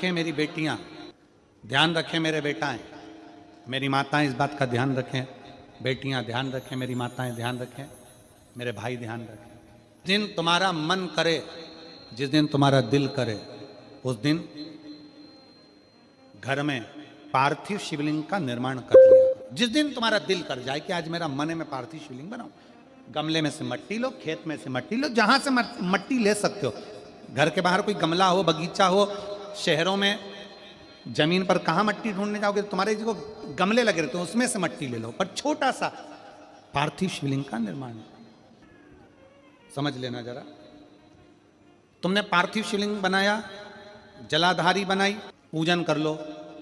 रखें मेरी बेटियां, ध्यान रखें मेरे बेटाएं, मेरी माताएं इस बात का ध्यान रखें, बेटियां ध्यान रखें, मेरी माताएं ध्यान रखें, मेरे भाई ध्यान रखें। जिस दिन तुम्हारा मन करे, जिस दिन तुम्हारा दिल करे, उस दिन घर में पार्थिव शिवलिंग का निर्माण कर लिया। जिस दिन तुम्हारा दिल कर जाए कि आज मेरा मन है मैं पार्थिव शिवलिंग बनाऊं, गमले में से मट्टी लो, खेत में से मट्टी लो, जहां से मट्टी ले सकते हो। घर के बाहर कोई गमला हो, बगीचा हो, शहरों में जमीन पर कहां मट्टी ढूंढने जाओगे, तुम्हारे जो गमले लगे रहते हैं उसमें से मट्टी ले लो, पर छोटा सा पार्थिव शिवलिंग का निर्माण समझ लेना जरा। तुमने पार्थिव शिवलिंग बनाया, जलाधारी बनाई, पूजन कर लो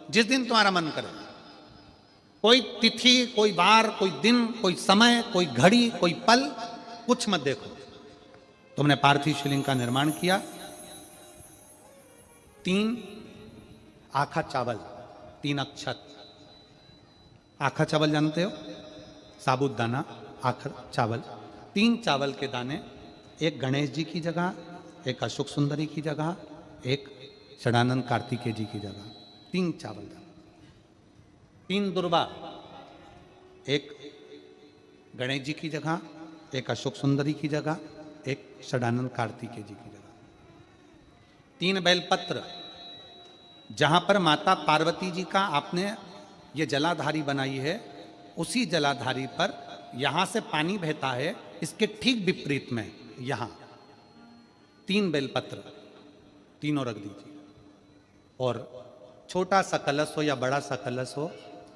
जिस दिन तुम्हारा मन करे। कोई तिथि, कोई वार, कोई दिन, कोई समय, कोई घड़ी, कोई पल, कुछ मत देखो। तुमने पार्थिव शिवलिंग का निर्माण किया। 3 आखा चावल, 3 अक्षत। आखा चावल जानते हो, साबुत दाना, आखा चावल। 3 चावल के दाने, एक गणेश जी की जगह, एक अशोक सुंदरी की जगह, एक षडानंद कार्तिकेय जी की जगह। 3 चावल दाना। 3 दुर्वा, एक गणेश जी की जगह, एक अशोक सुंदरी की जगह, एक षडानंद कार्तिकेय जी की जगह। 3 बेलपत्र, जहां पर माता पार्वती जी का आपने ये जलाधारी बनाई है, उसी जलाधारी पर यहां से पानी बहता है, इसके ठीक विपरीत में यहां 3 बेलपत्र, तीनों रख दीजिए। और छोटा सा कलश हो या बड़ा सा कलश हो,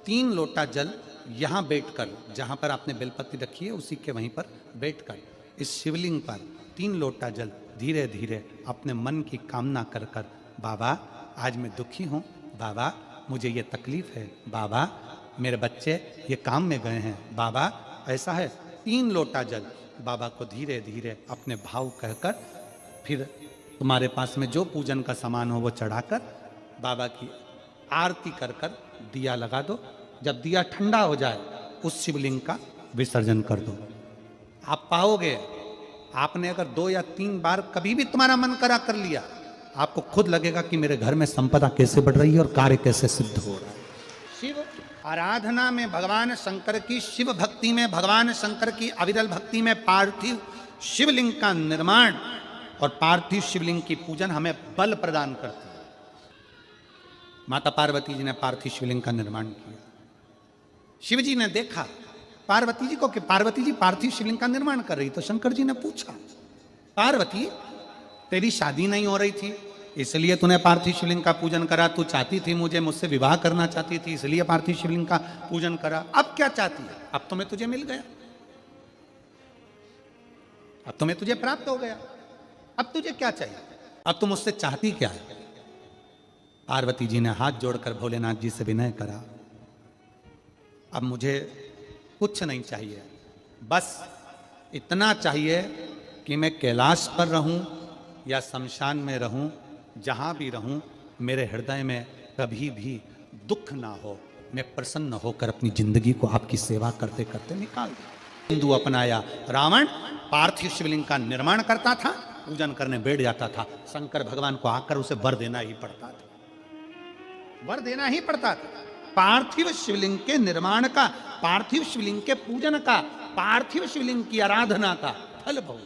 3 लोटा जल यहां बैठकर, जहां पर आपने बेलपत्ती रखी है उसी के वहीं पर बैठकर इस शिवलिंग पर 3 लोटा जल धीरे धीरे अपने मन की कामना कर कर, बाबा आज मैं दुखी हूं, बाबा मुझे ये तकलीफ है, बाबा मेरे बच्चे ये काम में गए हैं, बाबा ऐसा है। 3 लोटा जल बाबा को धीरे धीरे अपने भाव कहकर, फिर तुम्हारे पास में जो पूजन का सामान हो वो चढ़ाकर बाबा की आरती कर कर दिया लगा दो। जब दिया ठंडा हो जाए उस शिवलिंग का विसर्जन कर दो। आप पाओगे, आपने अगर 2 या 3 बार कभी भी तुम्हारा मन करा कर लिया, आपको खुद लगेगा कि मेरे घर में संपदा कैसे बढ़ रही है और कार्य कैसे सिद्ध हो रहा है। शिव आराधना में भगवान शंकर की, शिव भक्ति में भगवान शंकर की अविरल भक्ति में पार्थिव शिवलिंग का निर्माण और पार्थिव शिवलिंग की पूजन हमें बल प्रदान करती है। माता पार्वती जी ने पार्थिव शिवलिंग का निर्माण किया। शिव जी ने देखा पार्वती जी को कि पार्वती जी पार्थिव शिवलिंग का निर्माण कर रही, तो शंकर जी ने पूछा, पार्वती तेरी शादी नहीं हो रही थी इसलिए तूने पार्थिव शिवलिंग का पूजन करा, तू चाहती थी मुझे, मुझसे विवाह करना चाहती थी इसलिए पार्थिव शिवलिंग का पूजन करा, अब क्या चाहती है? अब तो मैं तुझे मिल गया, अब तो मैं तुझे प्राप्त हो गया, अब तुझे क्या चाहिए, अब तुम मुझसे चाहती क्या है? पार्वती जी ने हाथ जोड़कर भोलेनाथ जी से विनय करा, अब मुझे कुछ नहीं चाहिए, बस इतना चाहिए कि मैं कैलाश पर रहूं या शमशान में रहूं, जहां भी रहूं मेरे हृदय में कभी भी दुख ना हो, मैं प्रसन्न होकर अपनी जिंदगी को आपकी सेवा करते करते निकाल दूं। हिंदू अपनाया, रावण पार्थिव शिवलिंग का निर्माण करता था, पूजन करने बैठ जाता था, शंकर भगवान को आकर उसे वर देना ही पड़ता था, वर देना ही पड़ता था। पार्थिव शिवलिंग के निर्माण का, पार्थिव शिवलिंग के पूजन का, पार्थिव शिवलिंग की आराधना का फल भोग।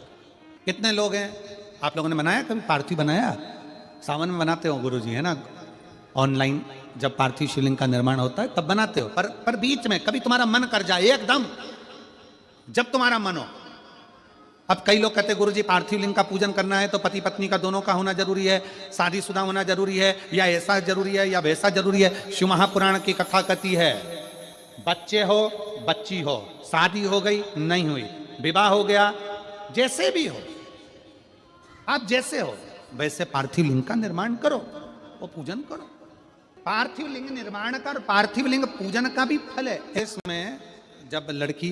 कितने लोग हैं, आप लोगों ने बनाया कभी पार्थिव? बनाया, सावन में बनाते हो गुरु जी, है ना, ऑनलाइन जब पार्थिव शिवलिंग का निर्माण होता है तब बनाते हो, पर बीच में कभी तुम्हारा मन कर जाए एकदम, जब तुम्हारा मन हो। अब कई लोग कहते हैं गुरु जी पार्थिव लिंग का पूजन करना है तो पति पत्नी का दोनों का होना जरूरी है, शादीशुदा होना जरूरी है, या ऐसा जरूरी है या वैसा जरूरी है। शिव महापुराण की कथा कहती है, बच्चे हो बच्ची हो, शादी हो गई नहीं हुई, विवाह हो गया, जैसे भी हो, आप जैसे हो वैसे पार्थिव लिंग का निर्माण करो, वो पूजन करो। पार्थिव लिंग निर्माण का और पार्थिव लिंग पूजन का भी फल है। इसमें जब लड़की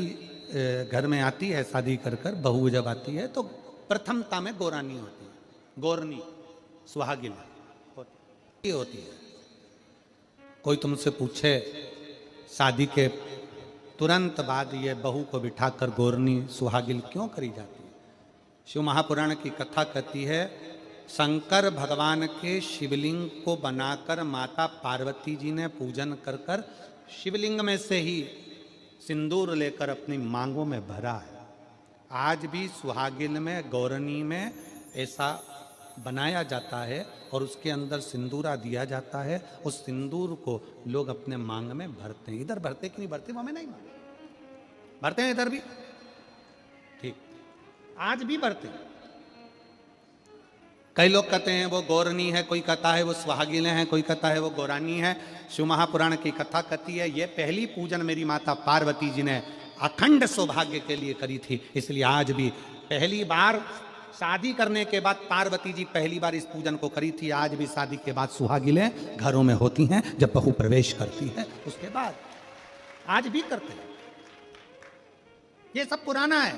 घर में आती है शादी कर कर, बहू जब आती है तो प्रथमता में गोरानी होती है, गोरनी सुहागिन होती है। कोई तुमसे पूछे शादी के तुरंत बाद ये बहू को बिठाकर गोरनी सुहागिन क्यों करी जाती है? शिव महापुराण की कथा कहती है शंकर भगवान के शिवलिंग को बनाकर माता पार्वती जी ने पूजन कर कर शिवलिंग में से ही सिंदूर लेकर अपनी मांगों में भरा है। आज भी सुहागिन में, गौरनी में ऐसा बनाया जाता है और उसके अंदर सिंदूरा दिया जाता है। उस सिंदूर को लोग अपने मांग में भरते हैं। इधर भरते कि नहीं भरते, वहां में नहीं भरते हैं, इधर भी ठीक, आज भी भरते हैं। कई लोग कहते हैं वो गौरनी है, कोई कहता है वो सुहागिन है, कोई कहता है वो गौरानी है। शिव महापुराण की कथा कहती है ये पहली पूजन मेरी माता पार्वती जी ने अखंड सौभाग्य के लिए करी थी, इसलिए आज भी पहली बार शादी करने के बाद पार्वती जी पहली बार इस पूजन को करी थी। आज भी शादी के बाद सुहागिनें घरों में होती हैं, जब बहू प्रवेश करती है उसके बाद आज भी करते हैं। ये सब पुराना है,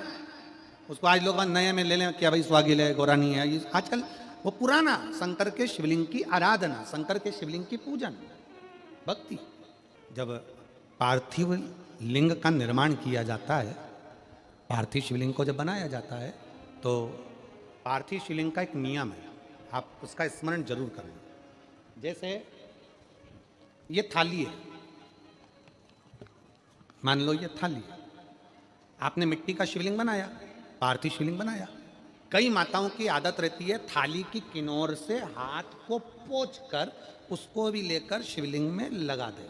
उसको आज लोग नए में ले लें कि भाई सुहागिन है, गौरानी है। ये आजकल वो पुराना शंकर के शिवलिंग की आराधना, शंकर के शिवलिंग की पूजन, भक्ति। जब पार्थिव लिंग का निर्माण किया जाता है, पार्थिव शिवलिंग को जब बनाया जाता है तो पार्थिव शिवलिंग का एक नियम है, आप उसका स्मरण जरूर करना। जैसे ये थाली है, मान लो ये थाली, आपने मिट्टी का शिवलिंग बनाया, पार्थिव शिवलिंग बनाया। कई माताओं की आदत रहती है थाली की किनार से हाथ को पोंछकर उसको भी लेकर शिवलिंग में लगा दे।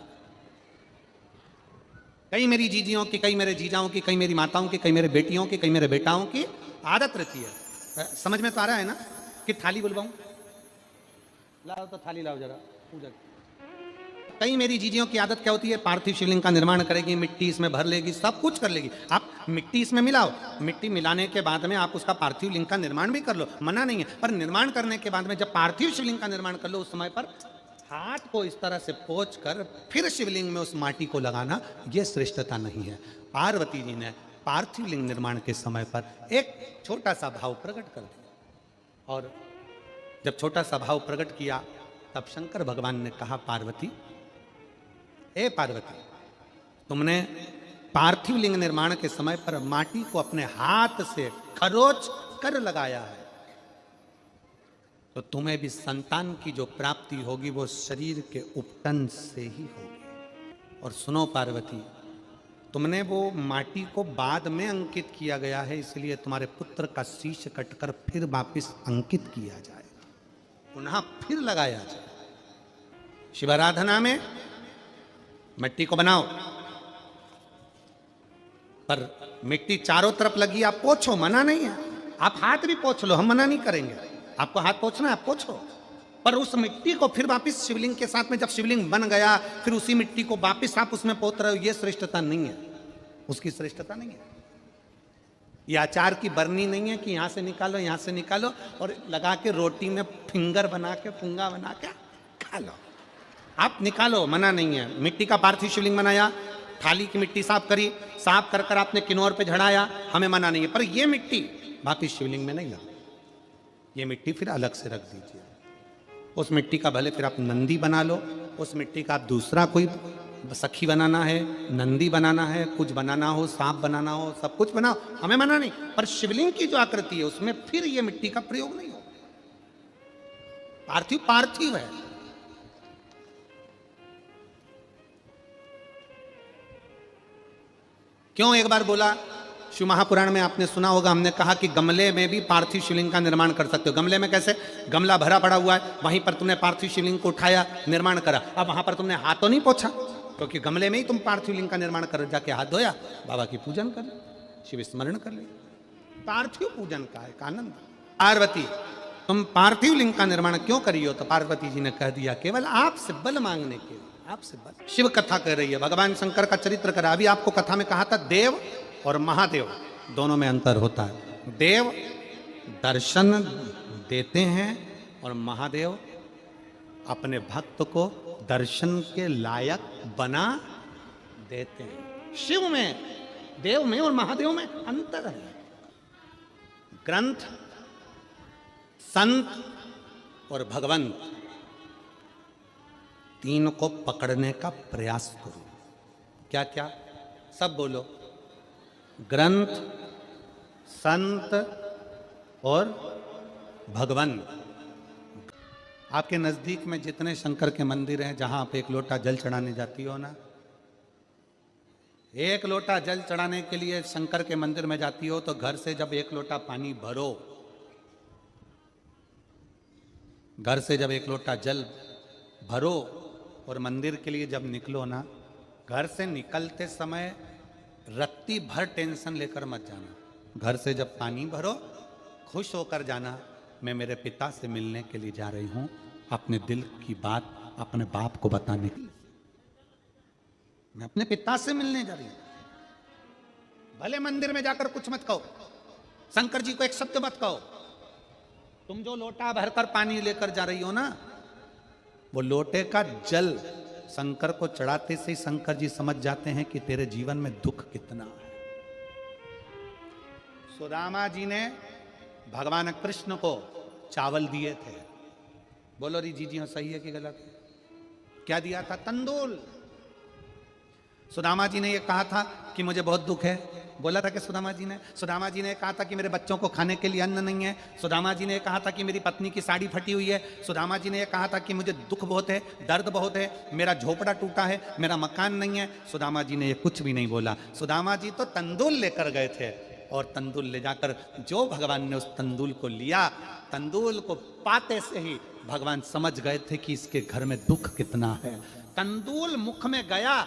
कई मेरी जीजियों की, कई मेरे जीजाओं की, कई मेरी माताओं की, कई मेरे बेटियों की, कई मेरे बेटाओं की आदत रहती है। समझ में तो आ रहा है ना कि थाली बुलवाऊं? लाओ तो थाली लाओ जरा पूजा। कई मेरी जीजियों की आदत क्या होती है, पार्थिव शिवलिंग का निर्माण करेगी, मिट्टी इसमें भर लेगी, सब कुछ कर लेगी। आप मिट्टी इसमें मिलाओ, मिट्टी मिलाने के बाद में आप उसका पार्थिव लिंग का निर्माण भी कर लो, मना नहीं है। पर निर्माण करने के बाद में जब पार्थिव शिवलिंग का निर्माण कर लो, उस समय पर हाथ को इस तरह से पोंछ कर फिर शिवलिंग में उस माटी को लगाना, यह श्रेष्ठता नहीं है। पार्वती जी ने पार्थिव लिंग निर्माण के समय पर एक छोटा सा भाव प्रकट कर दिया, और जब छोटा सा भाव प्रकट किया तब शंकर भगवान ने कहा, पार्वती, ए पार्वती, तुमने पार्थिव लिंग निर्माण के समय पर माटी को अपने हाथ से खरोच कर लगाया है, तो तुम्हें भी संतान की जो प्राप्ति होगी वो शरीर के उपटन से ही होगी। और सुनो पार्वती, तुमने वो माटी को बाद में अंकित किया गया है, इसलिए तुम्हारे पुत्र का शीश कटकर फिर वापिस अंकित किया जाएगा, पुनः फिर लगाया जाएगा। शिवाराधना में मिट्टी को बनाओ, पर मिट्टी चारों तरफ लगी, आप पोछो, मना नहीं है। आप हाथ भी पोछ लो, हम मना नहीं करेंगे, आपको हाथ पोछना है आप पोछो, पर उस मिट्टी को फिर वापस शिवलिंग के साथ में, जब शिवलिंग बन गया फिर उसी मिट्टी को वापस आप उसमें पोत रहे हो, ये श्रेष्ठता नहीं है, उसकी श्रेष्ठता नहीं है। ये आचार की बरनी नहीं है कि यहां से निकालो, यहां से निकालो और लगा के रोटी में फिंगर बना के, पुंगा बना के खा लो। आप निकालो, मना नहीं है। मिट्टी का पार्थिव शिवलिंग बनाया, थाली की मिट्टी साफ करी, साफ कर कर आपने किन्नौर पे झड़ाया, हमें मना नहीं है, पर ये मिट्टी वापिस शिवलिंग में नहीं लगा, ये मिट्टी फिर अलग से रख दीजिए। उस मिट्टी का भले फिर आप नंदी बना लो, उस मिट्टी का आप दूसरा कोई सखी बनाना है, नंदी बनाना है, कुछ बनाना हो, सांप बनाना हो, सब कुछ बनाओ, हमें मना नहीं, पर शिवलिंग की जो आकृति है उसमें फिर ये मिट्टी का प्रयोग नहीं हो। पार्थिव पार्थिव है। क्यों एक बार बोला, शिव महापुराण में आपने सुना होगा, हमने कहा कि गमले में भी पार्थिव शिवलिंग का निर्माण कर सकते हो। गमले में कैसे? गमला भरा पड़ा हुआ है, वहीं पर तुमने पार्थिव शिवलिंग को उठाया, निर्माण करा, अब वहां पर तुमने हाथ तो नहीं पोछा, क्योंकि गमले में ही तुम पार्थिव लिंग का निर्माण कर, जाके हाथ धोया, बाबा की पूजन कर, शिव स्मरण कर ले। पार्थिव पूजन का एक आनंद। पार्वती, तुम पार्थिव लिंग का निर्माण क्यों करी हो? तो पार्वती जी ने कह दिया, केवल आपसे बल मांगने के लिए, आपसे बल। शिव कथा कर रही है, भगवान शंकर का चरित्र करा। अभी आपको कथा में कहा था देव और महादेव दोनों में अंतर होता है। देव दर्शन देते हैं और महादेव अपने भक्त को दर्शन के लायक बना देते हैं। शिव में, देव में और महादेव में अंतर है। ग्रंथ, संत और भगवंत, तीन को पकड़ने का प्रयास करो। क्या क्या? सब बोलो। ग्रंथ, संत और भगवंत, आपके नजदीक में जितने शंकर के मंदिर हैं जहां आप एक लोटा जल चढ़ाने जाती हो ना, एक लोटा जल चढ़ाने के लिए शंकर के मंदिर में जाती हो तो घर से जब एक लोटा पानी भरो, घर से जब एक लोटा जल भरो और मंदिर के लिए जब निकलो ना, घर से निकलते समय रत्ती भर टेंशन लेकर मत जाना। घर से जब पानी भरो खुश होकर जाना, मैं मेरे पिता से मिलने के लिए जा रही हूं, अपने दिल की बात अपने बाप को बताने के लिए। मैं अपने पिता से मिलने जा रही हूं। भले मंदिर में जाकर कुछ मत कहो, शंकर जी को एक शब्द मत कहो, तुम जो लोटा भरकर पानी लेकर जा रही हो ना, वो लोटे का जल शंकर को चढ़ाते से ही शंकर जी समझ जाते हैं कि तेरे जीवन में दुख कितना है। सुदामा जी ने भगवान कृष्ण को चावल दिए थे। बोलो री जी हाँ सही है कि गलत है? क्या दिया था? तंदूल। सुदामा जी ने ये कहा था कि मुझे बहुत दुख है। बोला था कि सुदामा जी ने कहा था कि मेरे बच्चों को खाने के लिए अन्न नहीं है। सुदामा जी ने कहा था कि मेरी पत्नी की साड़ी फटी हुई है। सुदामा जी ने कहा था कि मुझे दुख बहुत है, दर्द बहुत है, मेरा झोपड़ा टूटा है, मेरा मकान नहीं है। सुदामा जी ने ये कुछ भी नहीं बोला। सुदामा जी तो तंदूल लेकर गए थे और तंदूल ले जाकर जो भगवान ने उस तंदूल को लिया, तंदूल को पाते से ही भगवान समझ गए थे कि इसके घर में दुख कितना है। तंदूल मुख में गया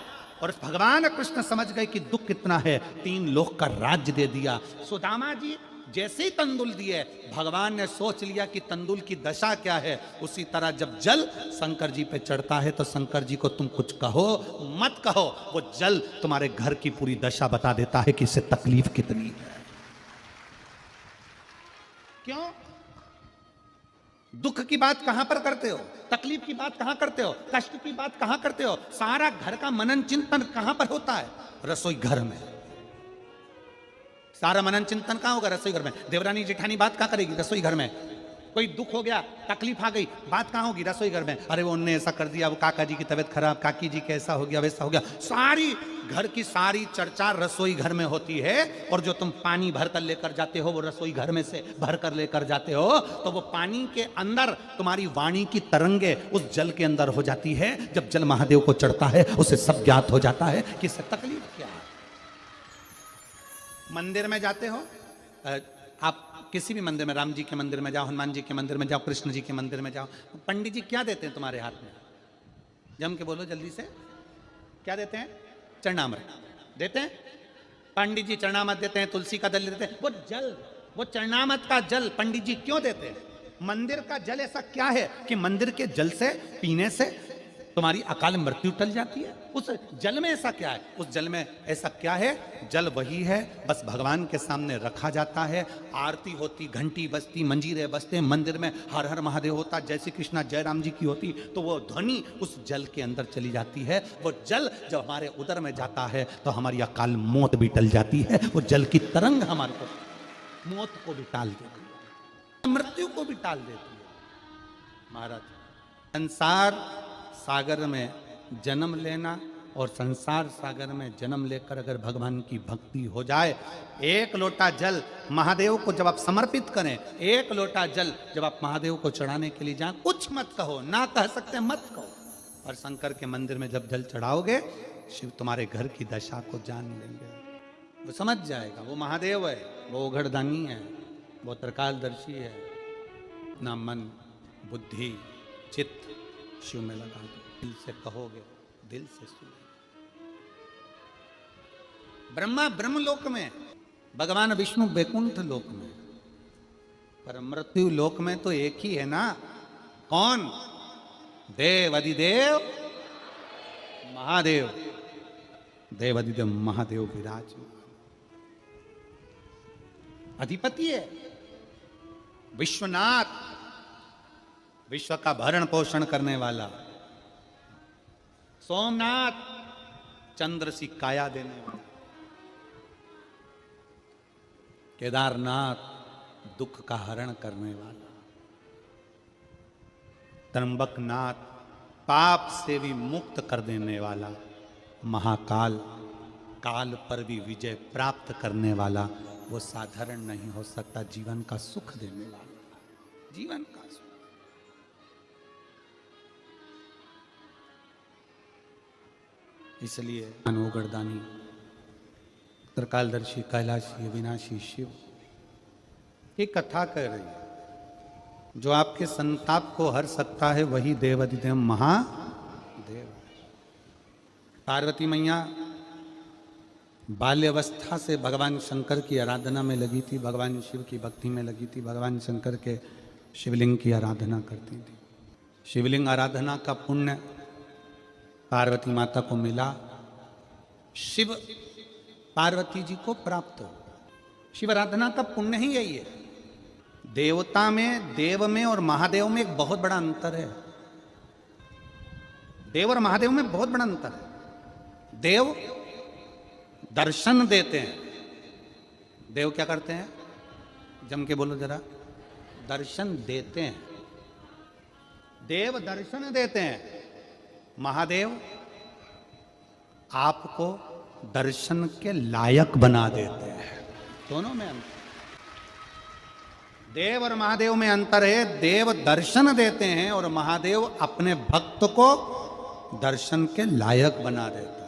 और भगवान कृष्ण समझ गए कि दुख कितना है, 3 लोक का राज्य दे दिया। सुदामा जी जैसे ही तंदूल दिए, भगवान ने सोच लिया कि तंदूल की दशा क्या है। उसी तरह जब जल शंकर जी पे चढ़ता है तो शंकर जी को तुम कुछ कहो मत कहो, वो जल तुम्हारे घर की पूरी दशा बता देता है कि इससे तकलीफ कितनी है। क्यों? दुख की बात कहां पर करते हो, तकलीफ की बात कहां करते हो, कष्ट की बात कहां करते हो? सारा घर का मनन चिंतन कहां पर होता है? रसोई घर में। सारा मनन चिंतन कहां होगा? रसोई घर में। देवरानी जेठानी बात कहां करेगी? रसोई घर में। कोई दुख हो गया, तकलीफ आ गई, बात कहां होगी? रसोई घर में। अरे वो उनने ऐसा कर दिया, वो काका जी की तबीयत खराब, काकी जी के ऐसा हो गया, वैसा हो गया। सारी घर की सारी चर्चा रसोई घर में होती है। और जो तुम पानी भर कर लेकर जाते हो, वो रसोई घर में से भर कर लेकर जाते हो, तो वो पानी के अंदर तुम्हारी वाणी की तरंगे उस जल के अंदर हो जाती है। जब जल महादेव को चढ़ता है, उसे सब ज्ञात हो जाता है कि इससे तकलीफ क्या है। मंदिर में जाते हो, आप किसी भी मंदिर में, राम जी के मंदिर में जाओ, हनुमान जी के मंदिर में जाओ, कृष्ण जी के मंदिर में जाओ, पंडित जी क्या देते हैं तुम्हारे हाथ में? जम के बोलो जल्दी से, क्या देते हैं? चरणामृत देते हैं। पंडित जी चरणामृत देते हैं, तुलसी का दल देते हैं। वो जल, वो चरणामृत का जल पंडित जी क्यों देते हैं? मंदिर का जल ऐसा क्या है कि मंदिर के जल से पीने से तुम्हारी अकाल मृत्यु टल जाती है? उस जल में ऐसा क्या है? उस जल में ऐसा क्या है? जल वही है, बस भगवान के सामने रखा जाता है, आरती होती, घंटी बजती, मंजीरे बजते, मंदिर में हर हर महादेव होता, जय श्री कृष्णा जय राम जी की होती, तो वो ध्वनि उस जल के अंदर चली जाती है। वो जल जब हमारे उदर में जाता है तो हमारी अकाल मौत भी टल जाती है। वो जल की तरंग हमारे को मौत को भी टाल देती है, मृत्यु को भी टाल देती है। महाराज, संसार सागर में जन्म लेना और संसार सागर में जन्म लेकर अगर भगवान की भक्ति हो जाए, एक लोटा जल महादेव को जब आप समर्पित करें, एक लोटा जल जब आप महादेव को चढ़ाने के लिए जाएं, कुछ मत कहो, ना कह सकते मत कहो। और शंकर के मंदिर में जब जल चढ़ाओगे, शिव तुम्हारे घर की दशा को जान लेंगे, वो समझ जाएगा। वो महादेव है, वो उघड़दानी है, वो त्रिकालदर्शी है। अपना मन बुद्धि चित्त शिव में लगा दो, दिल से कहोगे, दिल से सुनो। ब्रह्मा ब्रह्मलोक में, भगवान विष्णु वैकुंठ लोक में, पर मृत्यु लोक में तो एक ही है ना। कौन? देव अधिदेव महादेव। देव अधिदेव महादेव विराजमान अधिपति है, विश्वनाथ, विश्व का भरण पोषण करने वाला। सोमनाथ, चंद्र सी काया देने वाला। केदारनाथ, दुख का हरण करने वाला। त्र्यंबकनाथ, पाप से भी मुक्त कर देने वाला। महाकाल, काल पर भी विजय प्राप्त करने वाला। वो साधारण नहीं हो सकता, जीवन का सुख देने वाला, जीवन का सुख। इसलिए अनोगरदानी त्रिकालदर्शी कैलाशी अविनाशी शिव ये कथा कह रही है। जो आपके संताप को हर सकता है वही देवाधिदेव महादेव। पार्वती मैया बाल्यावस्था से भगवान शंकर की आराधना में लगी थी, भगवान शिव की भक्ति में लगी थी, भगवान शंकर के शिवलिंग की आराधना करती थी। शिवलिंग आराधना का पुण्य पार्वती माता को मिला, शिव पार्वती जी को प्राप्त हो। शिव आराधना का पुण्य ही यही है। देवता में, देव में और महादेव में एक बहुत बड़ा अंतर है। देव और महादेव में बहुत बड़ा अंतर है। देव दर्शन देते हैं। देव क्या करते हैं? जम के बोलो जरा। दर्शन देते हैं। देव दर्शन देते हैं। महादेव आपको दर्शन के लायक बना देते हैं। दोनों में अंतर। देव और महादेव में अंतर है। देव दर्शन देते हैं और महादेव अपने भक्त को दर्शन के लायक बना देता है।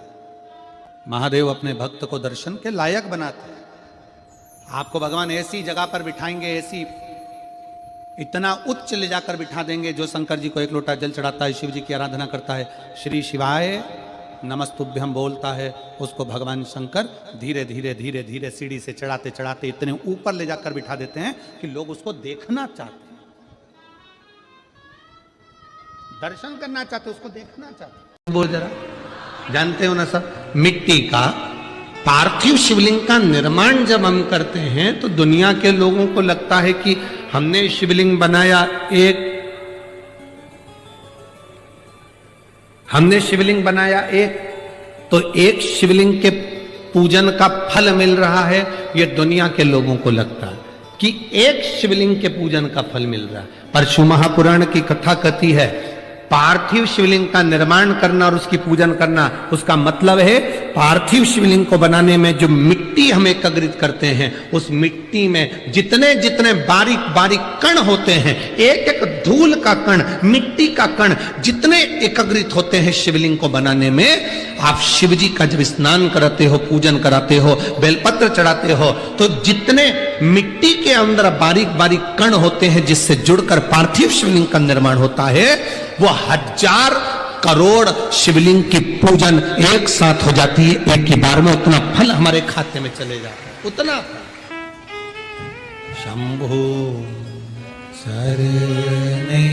महादेव अपने भक्त को दर्शन के लायक बनाते हैं। आपको भगवान ऐसी जगह पर बिठाएंगे, ऐसी इतना उच्च ले जाकर बिठा देंगे। जो शंकर जी को एक लोटा जल चढ़ाता है, शिव जी की आराधना करता है, श्री शिवाय नमस्तुभ्यम बोलता है, उसको भगवान शंकर धीरे धीरे धीरे धीरे सीढ़ी से चढ़ाते चढ़ाते इतने ऊपर ले जाकर बिठा देते हैं कि लोग उसको देखना चाहते हैं, दर्शन करना चाहते, उसको देखना चाहते। बोल जरा। जानते हो ना सब, मिट्टी का पार्थिव शिवलिंग का निर्माण जब हम करते हैं तो दुनिया के लोगों को लगता है कि हमने शिवलिंग बनाया, हमने शिवलिंग बनाया एक, तो एक शिवलिंग के पूजन का फल मिल रहा है। ये दुनिया के लोगों को लगता है कि एक शिवलिंग के पूजन का फल मिल रहा है। पर शिव महापुराण की कथा कहती है पार्थिव शिवलिंग का निर्माण करना और उसकी पूजन करना, उसका मतलब है पार्थिव शिवलिंग को बनाने में जो मिट्टी हम एकत्रित करते हैं, उस मिट्टी में जितने जितने बारीक बारीक कण होते हैं, एक एक धूल का कण, मिट्टी का कण जितने एकत्रित होते हैं शिवलिंग को बनाने में, आप शिव जी का जब स्नान कराते हो, पूजन कराते हो, बेलपत्र चढ़ाते हो, तो जितने मिट्टी के अंदर बारीक बारीक कण होते हैं जिससे जुड़कर पार्थिव शिवलिंग का निर्माण होता है, वो 1000 करोड़ शिवलिंग की पूजन एक साथ हो जाती है एक ही बार में। उतना फल हमारे खाते में चले जाता है, उतना फल। शंभो शरणे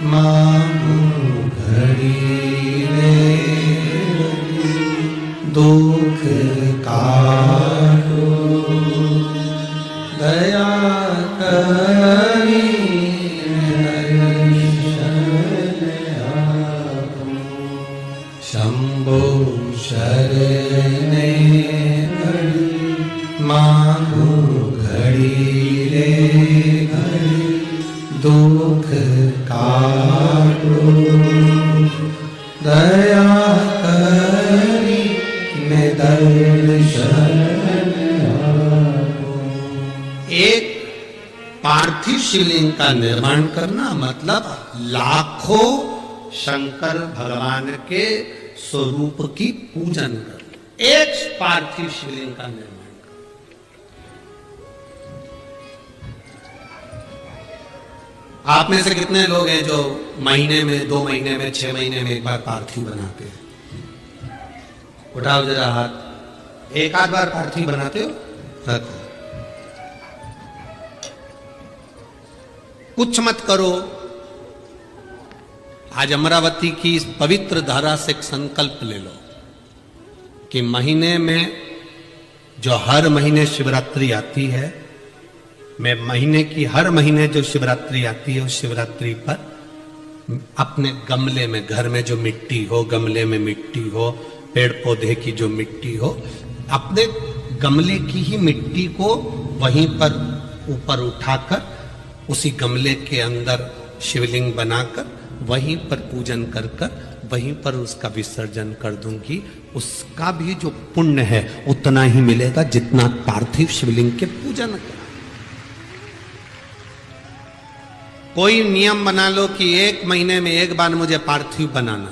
मांगो घड़ी रे, दुख काटो दया करी, शंभो शरणे मांगो घड़ी रे घड़ी, दुख काटो दया करी, मैं दर्शन आपो। एक पार्थिव शिवलिंग का निर्माण करना मतलब लाखों शंकर भगवान के स्वरूप की पूजन कर, एक पार्थिव शिवलिंग का निर्माण कर। आप में से कितने लोग हैं जो महीने में, 2 महीने में, 6 महीने में एक बार पार्थिव बनाते हैं? उठाओ जरा हाथ। एक आध बार पार्थिव बनाते हो? रखो। कुछ मत करो। आज अमरावती की इस पवित्र धारा से एक संकल्प ले लो कि महीने में जो हर महीने शिवरात्रि आती है, मैं महीने की हर महीने जो शिवरात्रि आती है उस शिवरात्रि पर अपने गमले में, घर में जो मिट्टी हो, गमले में मिट्टी हो, पेड़ पौधे की जो मिट्टी हो, अपने गमले की ही मिट्टी को वहीं पर ऊपर उठाकर उसी गमले के अंदर शिवलिंग बनाकर वहीं पर पूजन कर कर वहीं पर उसका विसर्जन कर दूंगी। उसका भी जो पुण्य है उतना ही मिलेगा जितना पार्थिव शिवलिंग के पूजन का। कोई नियम बना लो कि 1 महीने में एक बार मुझे पार्थिव बनाना,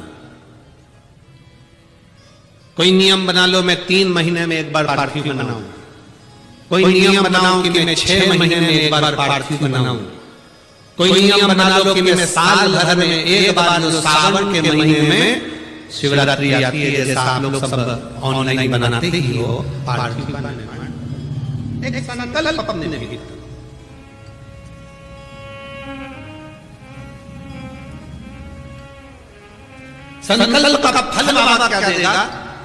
कोई नियम बना लो मैं 3 महीने में एक बार पार्थिव बनाऊं, कोई नियम बनाओ कि मैं 6 महीने में एक बार पार्थिव बनाऊं, कोई नियम बना लो कि मैं साल भर में एक बार जो सावन के महीने में शिवरात्रि आती है, जैसा आप लोग सब ऑनलाइन बनाते ही हो पार्थिव का निर्माण, एक संकल्प अपने लिए। संकल्प का फल बाबा क्या देगा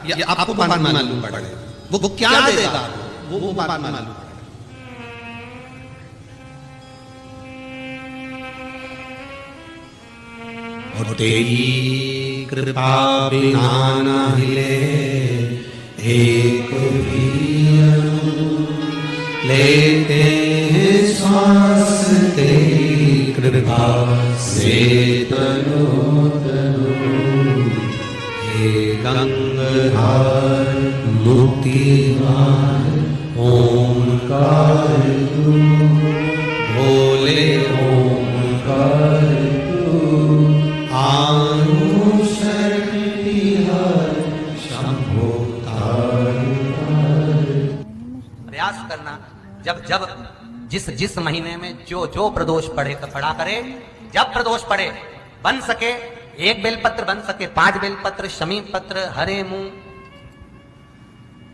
ये आपको मालूम पड़ेगा, वो क्या देगा वो बात मालूम पड़ेगा। और तेरी कृपा बिना न हिले एक भी अणु, लेते हैं श्वास तेरी कृपा से तनो तनो, हे गंगाधर मुक्तिदार ओंकार तू, भोले ओंकार तू, आनु शक्ति हर शंभो तारिकार। प्रयास करना जब जब जिस जिस महीने में जो जो प्रदोष पड़े तो पढ़ा करे, जब प्रदोष पड़े बन सके 1 बेलपत्र, बन सके 5 बेलपत्र, शमी पत्र, हरे मुंह,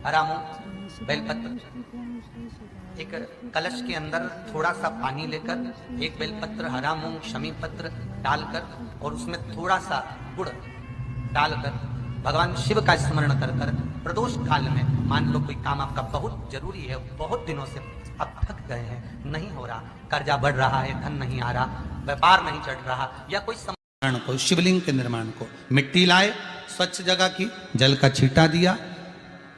हरा मुंह बेलपत्र, एक कलश के अंदर थोड़ा सा पानी लेकर 1 बेलपत्र, हरा मूंग, शमी पत्र डालकर और उसमें थोड़ा सा गुड़ डालकर भगवान शिव का स्मरण कर कर प्रदोष काल में, मान लो कोई काम आपका बहुत जरूरी है, बहुत दिनों से अब थक गए हैं, नहीं हो रहा, कर्जा बढ़ रहा है, धन नहीं आ रहा, व्यापार नहीं चढ़ रहा, या कोई को शिवलिंग के निर्माण को मिट्टी लाए, स्वच्छ जगह की, जल का छींटा दिया,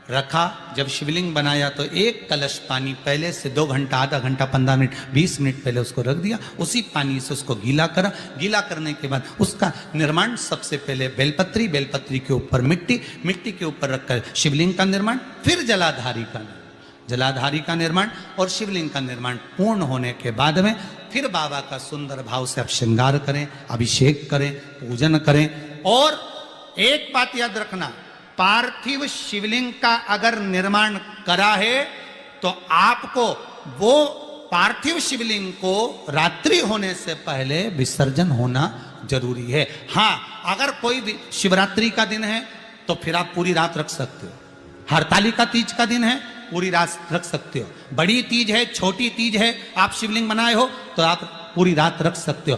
रखा। जब शिवलिंग बनाया तो 1 कलश पानी पहले से 2 घंटा, आधा घंटा, 15 मिनट, 20 मिनट पहले उसको रख दिया, उसी पानी से उसको गीला करा। गीला करने के बाद उसका निर्माण सबसे पहले बेलपत्री, बेलपत्री के ऊपर मिट्टी, मिट्टी के ऊपर रखकर शिवलिंग का निर्माण, फिर जलाधारी का निर्माण और शिवलिंग का निर्माण पूर्ण होने के बाद में फिर बाबा का सुंदर भाव से आप श्रृंगार करें, अभिषेक करें, पूजन करें। और एक बात याद रखना, पार्थिव शिवलिंग का अगर निर्माण करा है तो आपको वो पार्थिव शिवलिंग को रात्रि होने से पहले विसर्जन होना जरूरी है। हाँ, अगर कोई भी शिवरात्रि का दिन है तो फिर आप पूरी रात रख सकते हो, हरतालिका तीज का दिन है पूरी रात रख सकते हो, बड़ी तीज है, छोटी तीज है, आप शिवलिंग बनाए हो तो आप पूरी रात रख सकते हो।